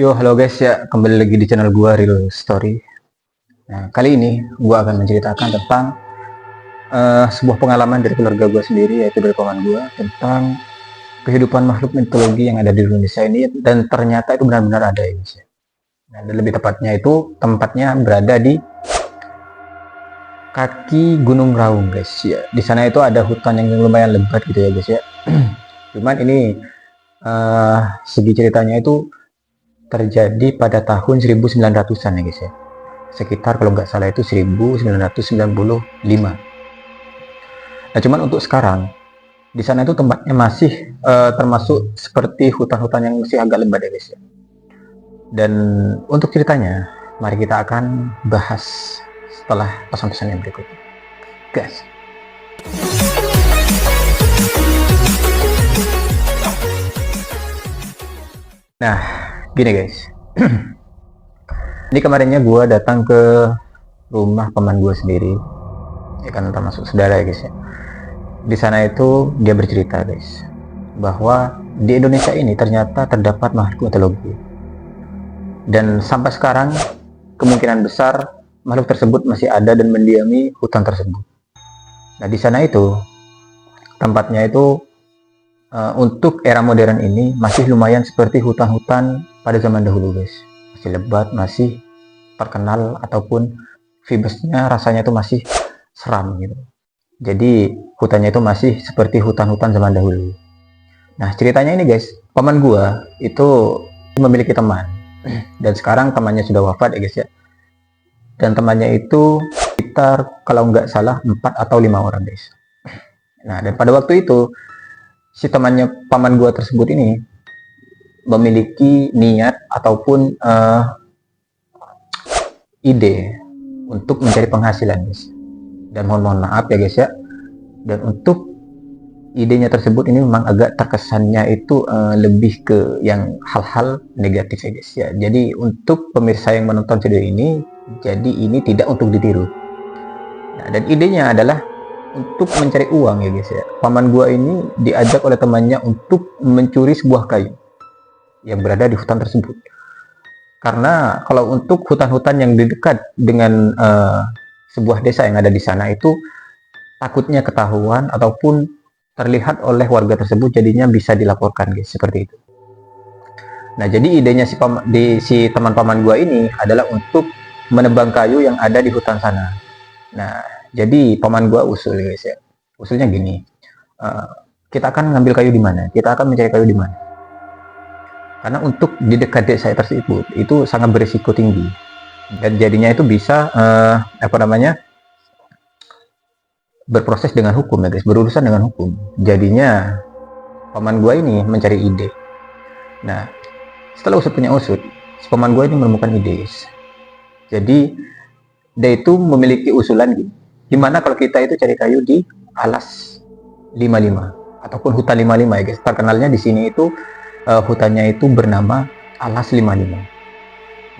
Yo, halo guys ya, kembali lagi di channel gua Real Story. Nah, kali ini gua akan menceritakan tentang sebuah pengalaman dari keluarga gua sendiri, yaitu dari paman gua, tentang kehidupan makhluk mitologi yang ada di Indonesia ini, dan ternyata itu benar-benar ada ini sih. Nah, dan lebih tepatnya itu tempatnya berada di kaki Gunung Raung guys ya. Di sana itu ada hutan yang lumayan lebat gitu ya guys ya. Cuman ini segi ceritanya itu terjadi pada tahun 1900-an ya guys ya. Sekitar kalau nggak salah itu 1995. Nah, cuman untuk sekarang di sana itu tempatnya masih termasuk seperti hutan-hutan yang masih agak lebat ya guys ya. Dan untuk ceritanya, mari kita akan bahas setelah pesan-pesan yang berikut. Guys. Nah, gini guys. Ini kemarinnya gue datang ke rumah paman gue sendiri, ya kan, termasuk saudara ya guys ya. Di sana itu dia bercerita guys, bahwa di Indonesia ini ternyata terdapat makhluk mitologi, dan sampai sekarang kemungkinan besar makhluk tersebut masih ada dan mendiami hutan tersebut. Nah, di sana itu tempatnya itu untuk era modern ini masih lumayan seperti hutan-hutan pada zaman dahulu guys. Masih lebat, masih terkenal, ataupun vibesnya rasanya itu masih seram gitu. Jadi hutannya itu masih seperti hutan-hutan zaman dahulu. Nah, ceritanya ini guys, paman gua itu memiliki teman, dan sekarang temannya sudah wafat ya guys ya. Dan temannya itu sekitar kalau nggak salah 4 atau 5 orang guys. Nah, dan pada waktu itu si temannya paman gua tersebut ini memiliki niat ataupun ide untuk mencari penghasilan guys. Dan mohon maaf ya guys ya, dan untuk idenya tersebut ini memang agak terkesannya itu lebih ke yang hal-hal negatif ya guys ya. Jadi untuk pemirsa yang menonton video ini, jadi ini tidak untuk ditiru. Nah, dan idenya adalah untuk mencari uang ya guys ya. Paman gua ini diajak oleh temannya untuk mencuri sebuah kayu yang berada di hutan tersebut. Karena kalau untuk hutan-hutan yang di dekat dengan sebuah desa yang ada di sana itu takutnya ketahuan ataupun terlihat oleh warga tersebut, jadinya bisa dilaporkan guys, seperti itu. Nah, jadi idenya si teman paman gua ini adalah untuk menebang kayu yang ada di hutan sana. Nah, jadi paman gua usul guys ya. Usulnya gini, kita akan ngambil kayu di mana? Kita akan mencari kayu di mana? Karena untuk di dekat desa tersebut itu sangat berisiko tinggi, dan jadinya itu bisa berproses dengan hukum ya guys, berurusan dengan hukum. Jadinya paman gua ini mencari ide. Nah, setelah usut punya usut, si paman gua ini menemukan ide guys. Jadi dia itu memiliki usulan gini, gimana kalau kita itu cari kayu di alas 55 ataupun hutan 55 ya guys. Terkenalnya di sini itu hutannya itu bernama alas 55.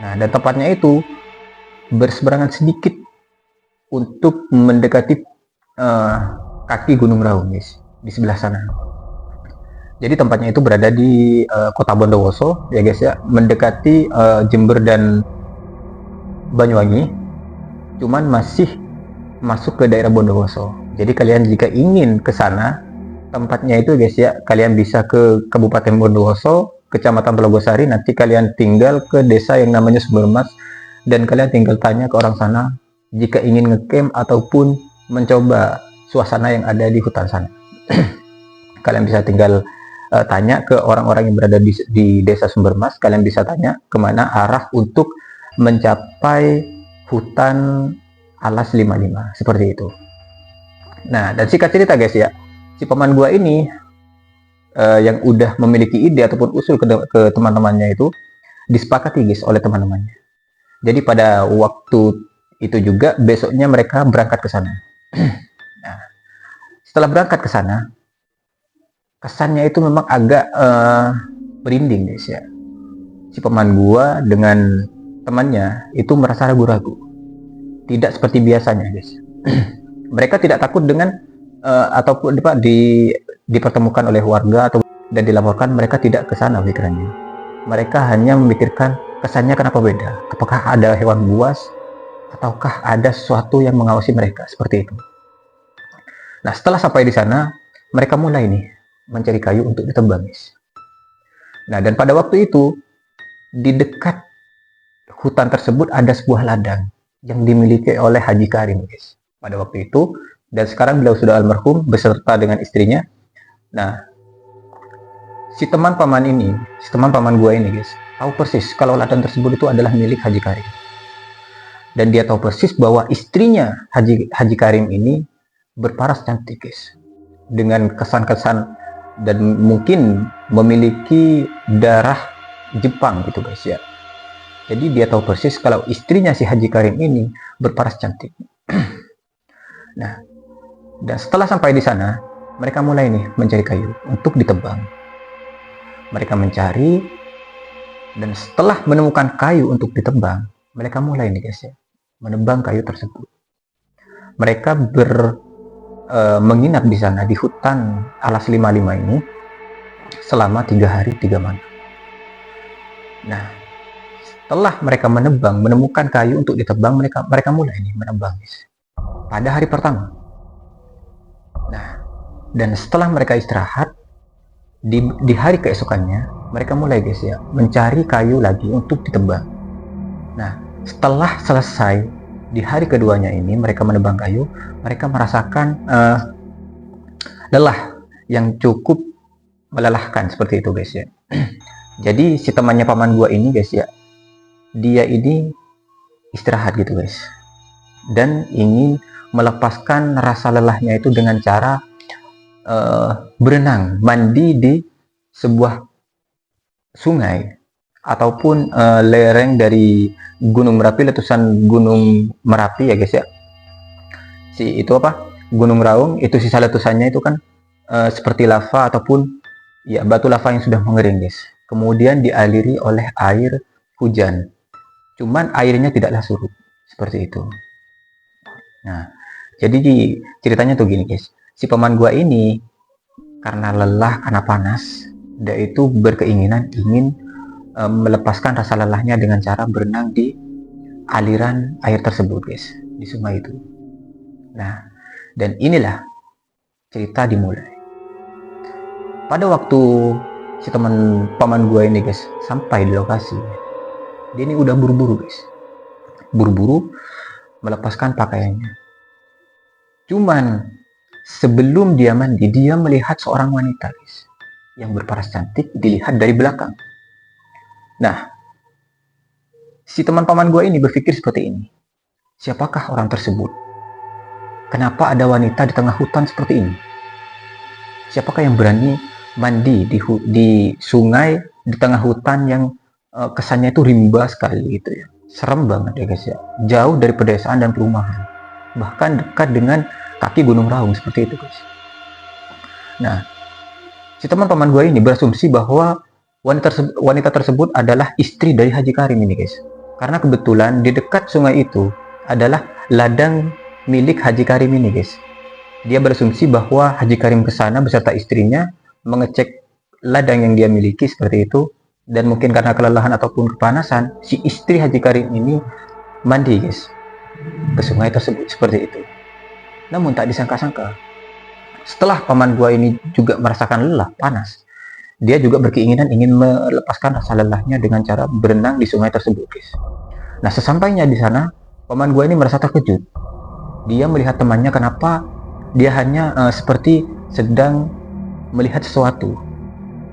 Nah, dan tempatnya itu berseberangan sedikit untuk mendekati kaki Gunung Raung guys, di sebelah sana. Jadi tempatnya itu berada di kota Bondowoso ya guys ya, mendekati Jember dan Banyuwangi, cuman masih masuk ke daerah Bondowoso. Jadi kalian jika ingin ke sana, tempatnya itu guys ya, kalian bisa ke Kabupaten Bondowoso, Kecamatan Telogosari. Nanti kalian tinggal ke desa yang namanya Sumbermas, dan kalian tinggal tanya ke orang sana jika ingin ngecamp ataupun mencoba suasana yang ada di hutan sana. Kalian bisa tinggal tanya ke orang-orang yang berada di desa Sumbermas. Kalian bisa tanya kemana arah untuk mencapai hutan alas 55, seperti itu. Nah, dan singkat cerita guys ya, si paman gua ini yang udah memiliki ide ataupun usul ke teman-temannya itu disepakati guys oleh teman-temannya. Jadi pada waktu itu juga besoknya mereka berangkat ke sana. Nah, setelah berangkat ke sana, kesannya itu memang agak merinding guys ya. Si paman gua dengan temannya itu merasa ragu-ragu, tidak seperti biasanya guys. Mereka tidak takut dengan ataupun dipertemukan oleh warga atau dan dilaporkan, mereka tidak ke sana pikirannya. Mereka hanya memikirkan kesannya kenapa beda. Apakah ada hewan buas ataukah ada sesuatu yang mengawasi mereka seperti itu. Nah, setelah sampai di sana, mereka mulai nih mencari kayu untuk ditebang, guys. Nah, dan pada waktu itu di dekat hutan tersebut ada sebuah ladang yang dimiliki oleh Haji Karim, guys. Pada waktu itu, dan sekarang beliau sudah almarhum beserta dengan istrinya. Nah, si teman paman gua ini, guys, tahu persis kalau ladang tersebut itu adalah milik Haji Karim. Dan dia tahu persis bahwa istrinya Haji Karim ini berparas cantik, guys, dengan kesan-kesan dan mungkin memiliki darah Jepang gitu, guys, ya. Jadi dia tahu persis kalau istrinya si Haji Karim ini berparas cantik. Nah, dan setelah sampai di sana, mereka mulai nih mencari kayu untuk ditebang. Mereka mencari, dan setelah menemukan kayu untuk ditebang, mereka mulai nih, guys, ya, menebang kayu tersebut. Mereka menginap di sana di hutan Alas 55 ini selama 3 hari 3 malam. Nah, setelah mereka menemukan kayu untuk ditebang, mereka mulai nih menebang, guys, pada hari pertama. Nah, dan setelah mereka istirahat di hari keesokannya, mereka mulai, guys, ya, mencari kayu lagi untuk ditebang. Nah, setelah selesai di hari keduanya ini mereka menebang kayu, mereka merasakan lelah yang cukup melelahkan seperti itu, guys, ya. Jadi si temannya paman gua ini, guys, ya, dia ini istirahat gitu, guys, dan ingin melepaskan rasa lelahnya itu dengan cara berenang, mandi di sebuah sungai ataupun lereng dari Gunung Merapi, letusan Gunung Merapi, ya, guys, ya. Si itu apa? Gunung Raung itu sisa letusannya itu kan seperti lava ataupun ya batu lava yang sudah mengering, guys. Kemudian dialiri oleh air hujan. Cuman airnya tidaklah surut seperti itu. Nah, jadi ceritanya tuh gini, guys. Si paman gua ini karena lelah, karena panas, dia itu berkeinginan ingin melepaskan rasa lelahnya dengan cara berenang di aliran air tersebut, guys, di sungai itu. Nah, dan inilah cerita dimulai. Pada waktu si teman paman gua ini, guys, sampai di lokasi, dia ini udah buru-buru, guys, buru-buru melepaskan pakaiannya. Cuman sebelum dia mandi, dia melihat seorang wanita, guys, yang berparas cantik dilihat dari belakang. Nah, si teman paman gue ini berpikir seperti ini. Siapakah orang tersebut? Kenapa ada wanita di tengah hutan seperti ini? Siapakah yang berani mandi di sungai di tengah hutan yang kesannya itu rimba sekali gitu, ya. Serem banget, ya, guys, ya. Jauh dari pedesaan dan perumahan. Bahkan dekat dengan kaki Gunung Raung seperti itu, guys. Nah, si teman paman gue ini berasumsi bahwa wanita tersebut adalah istri dari Haji Karim ini, guys. Karena kebetulan di dekat sungai itu adalah ladang milik Haji Karim ini, guys. Dia berasumsi bahwa Haji Karim ke sana beserta istrinya mengecek ladang yang dia miliki seperti itu, dan mungkin karena kelelahan ataupun kepanasan, si istri Haji Karim ini mandi, guys, ke sungai tersebut seperti itu. Namun tak disangka-sangka, setelah paman gua ini juga merasakan lelah, panas, dia juga berkeinginan ingin melepaskan rasa lelahnya dengan cara berenang di sungai tersebut, guys. Nah, sesampainya di sana, paman gua ini merasa terkejut. Dia melihat temannya, kenapa dia hanya seperti sedang melihat sesuatu.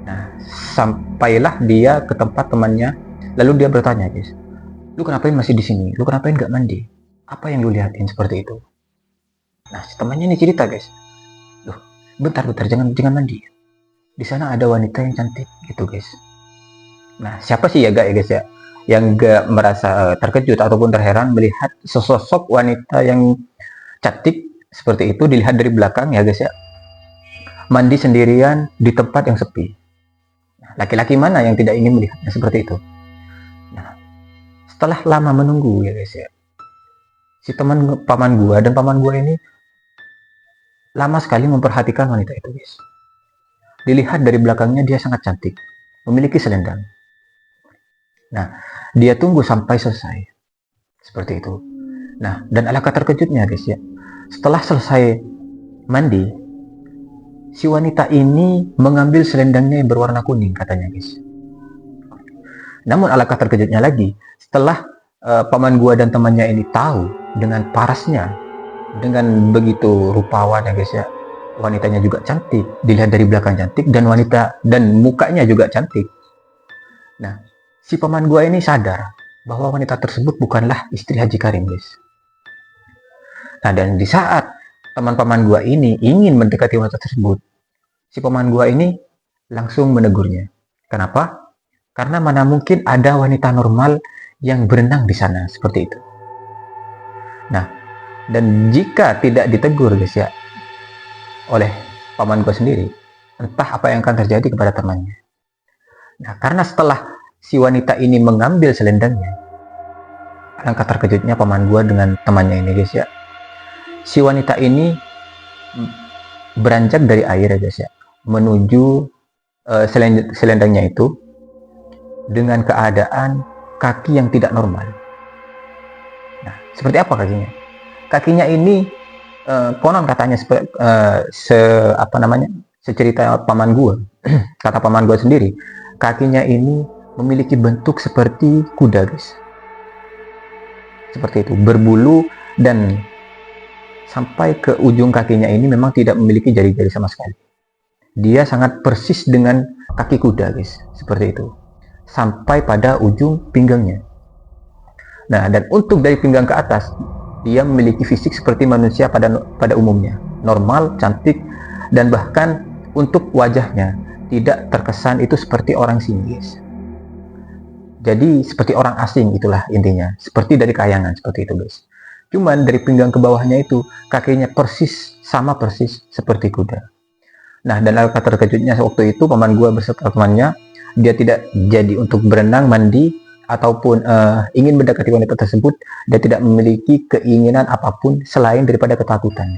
Nah, sampailah dia ke tempat temannya, lalu dia bertanya, guys, lu kenapain masih di sini? Lu kenapain gak mandi? Apa yang lu lihatin seperti itu? Nah, si temannya ini cerita, guys, loh, bentar, jangan mandi. Di sana ada wanita yang cantik, gitu, guys. Nah, siapa sih ya, guys, ya, yang gak merasa terkejut ataupun terheran melihat sesosok wanita yang cantik seperti itu dilihat dari belakang, ya, guys, ya, mandi sendirian di tempat yang sepi. Nah, laki-laki mana yang tidak ingin melihatnya seperti itu? Nah, setelah lama menunggu, ya, guys, ya, si teman paman gua dan paman gua ini lama sekali memperhatikan wanita itu, guys. Dilihat dari belakangnya dia sangat cantik, memiliki selendang. Nah, dia tunggu sampai selesai. Seperti itu. Nah, dan alangkah terkejutnya guys ya. Setelah selesai mandi, si wanita ini mengambil selendangnya yang berwarna kuning katanya guys. Namun alangkah terkejutnya lagi, setelah paman gua dan temannya ini tahu dengan parasnya, dengan begitu rupawan ya guys ya, wanitanya juga cantik, dilihat dari belakang cantik, dan mukanya juga cantik. Nah, si paman gua ini sadar bahwa wanita tersebut bukanlah istri Haji Karim guys. Nah, dan di saat teman paman gua ini ingin mendekati wanita tersebut, si paman gua ini langsung menegurnya. Kenapa? Karena mana mungkin ada wanita normal yang berenang di sana, seperti itu. Nah, dan jika tidak ditegur guys ya, oleh paman gue sendiri, entah apa yang akan terjadi kepada temannya. Nah, karena setelah si wanita ini mengambil selendangnya, alangkah terkejutnya paman gue dengan temannya ini guys ya. Si wanita ini beranjak dari air ya guys ya, menuju selendangnya itu dengan keadaan kaki yang tidak normal. Nah, seperti apa kakinya? Kakinya ini konon katanya secerita paman gua, kata paman gua sendiri, kakinya ini memiliki bentuk seperti kuda guys, seperti itu, berbulu, dan sampai ke ujung kakinya ini memang tidak memiliki jari-jari sama sekali. Dia sangat persis dengan kaki kuda guys, seperti itu, sampai pada ujung pinggangnya. Nah, dan untuk dari pinggang ke atas, dia memiliki fisik seperti manusia pada umumnya, normal, cantik, dan bahkan untuk wajahnya tidak terkesan itu seperti orang sini guys. Jadi seperti orang asing, itulah intinya, seperti dari kayangan, seperti itu guys. Cuman dari pinggang ke bawahnya itu kakinya sama persis seperti kuda. Nah, dan alangkah terkejutnya waktu itu paman gua beserta temannya, dia tidak jadi untuk berenang, mandi, ataupun ingin mendekati wanita tersebut. Dia tidak memiliki keinginan apapun selain daripada ketakutan.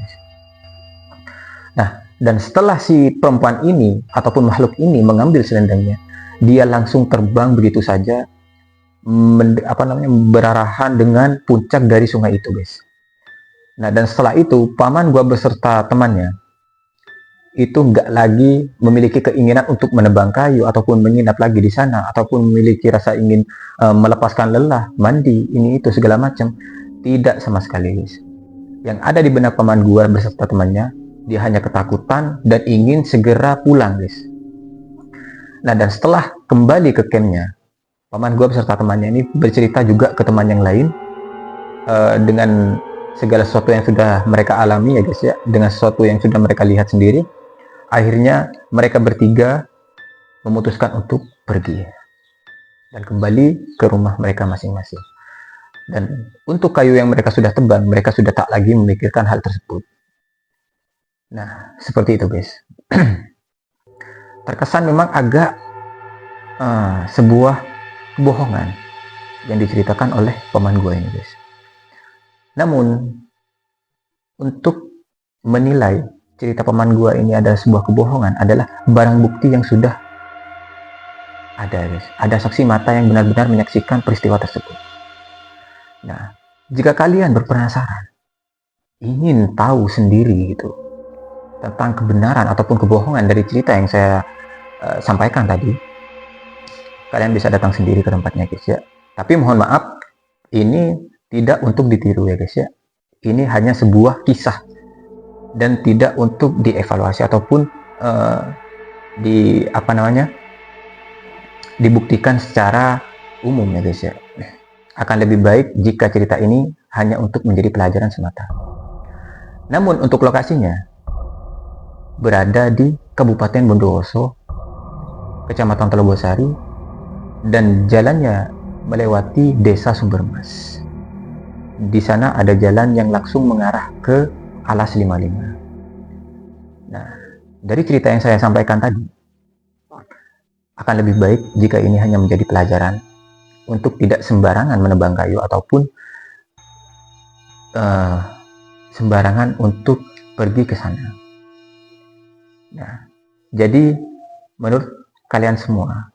Nah, dan setelah si perempuan ini ataupun makhluk ini mengambil selendangnya, dia langsung terbang begitu saja, berarahan dengan puncak dari sungai itu guys. Nah, dan setelah itu paman gua beserta temannya itu nggak lagi memiliki keinginan untuk menebang kayu ataupun menginap lagi di sana, ataupun memiliki rasa ingin melepaskan lelah, mandi, ini itu segala macam. Tidak sama sekali guys. Yang ada di benak paman gua beserta temannya, dia hanya ketakutan dan ingin segera pulang guys. Nah, dan setelah kembali ke campnya, paman gua beserta temannya ini bercerita juga ke teman yang lain dengan segala sesuatu yang sudah mereka alami ya guys ya, dengan sesuatu yang sudah mereka lihat sendiri. Akhirnya mereka bertiga memutuskan untuk pergi dan kembali ke rumah mereka masing-masing. Dan untuk kayu yang mereka sudah tebang, mereka sudah tak lagi memikirkan hal tersebut. Nah, seperti itu guys. Terkesan memang agak sebuah kebohongan yang diceritakan oleh paman gue ini guys. Namun, untuk menilai cerita paman gua ini adalah sebuah kebohongan adalah barang bukti yang sudah ada guys. Ada saksi mata yang benar-benar menyaksikan peristiwa tersebut. Nah, jika kalian berpenasaran, ingin tahu sendiri gitu tentang kebenaran ataupun kebohongan dari cerita yang saya sampaikan tadi, kalian bisa datang sendiri ke tempatnya guys ya. Tapi mohon maaf, ini tidak untuk ditiru ya guys ya. Ini hanya sebuah kisah dan tidak untuk dievaluasi ataupun dibuktikan secara umum ya guys ya. Akan lebih baik jika cerita ini hanya untuk menjadi pelajaran semata. Namun untuk lokasinya berada di Kabupaten Bondowoso, Kecamatan Telogosari, dan jalannya melewati Desa Sumbermas. Di sana ada jalan yang langsung mengarah ke Alas 55. Nah, dari cerita yang saya sampaikan tadi, akan lebih baik jika ini hanya menjadi pelajaran untuk tidak sembarangan menebang kayu ataupun sembarangan untuk pergi ke sana. Nah, jadi menurut kalian semua,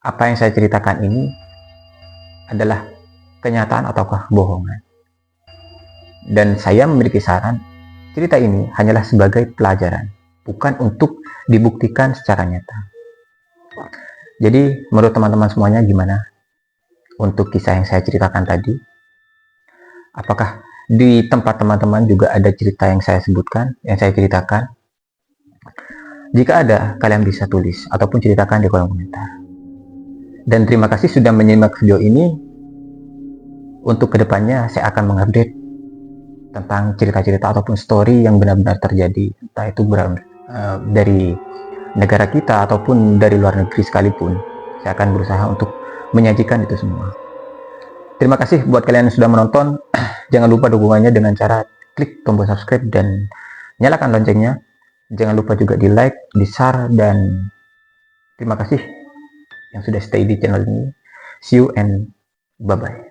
apa yang saya ceritakan ini adalah kenyataan ataukah bohongan. Dan saya memiliki saran, cerita ini hanyalah sebagai pelajaran, bukan untuk dibuktikan secara nyata. Jadi menurut teman-teman semuanya gimana untuk kisah yang saya ceritakan tadi? Apakah di tempat teman-teman juga ada cerita yang saya sebutkan, yang saya ceritakan? Jika ada, kalian bisa tulis ataupun ceritakan di kolom komentar. Dan terima kasih sudah menyimak video ini. Untuk kedepannya saya akan mengupdate tentang cerita-cerita ataupun story yang benar-benar terjadi, entah itu dari negara kita ataupun dari luar negeri sekalipun. Saya akan berusaha untuk menyajikan itu semua. Terima kasih buat kalian yang sudah menonton. Jangan lupa dukungannya dengan cara klik tombol subscribe dan nyalakan loncengnya. Jangan lupa juga di like, di share, dan terima kasih yang sudah stay di channel ini. See you and bye-bye.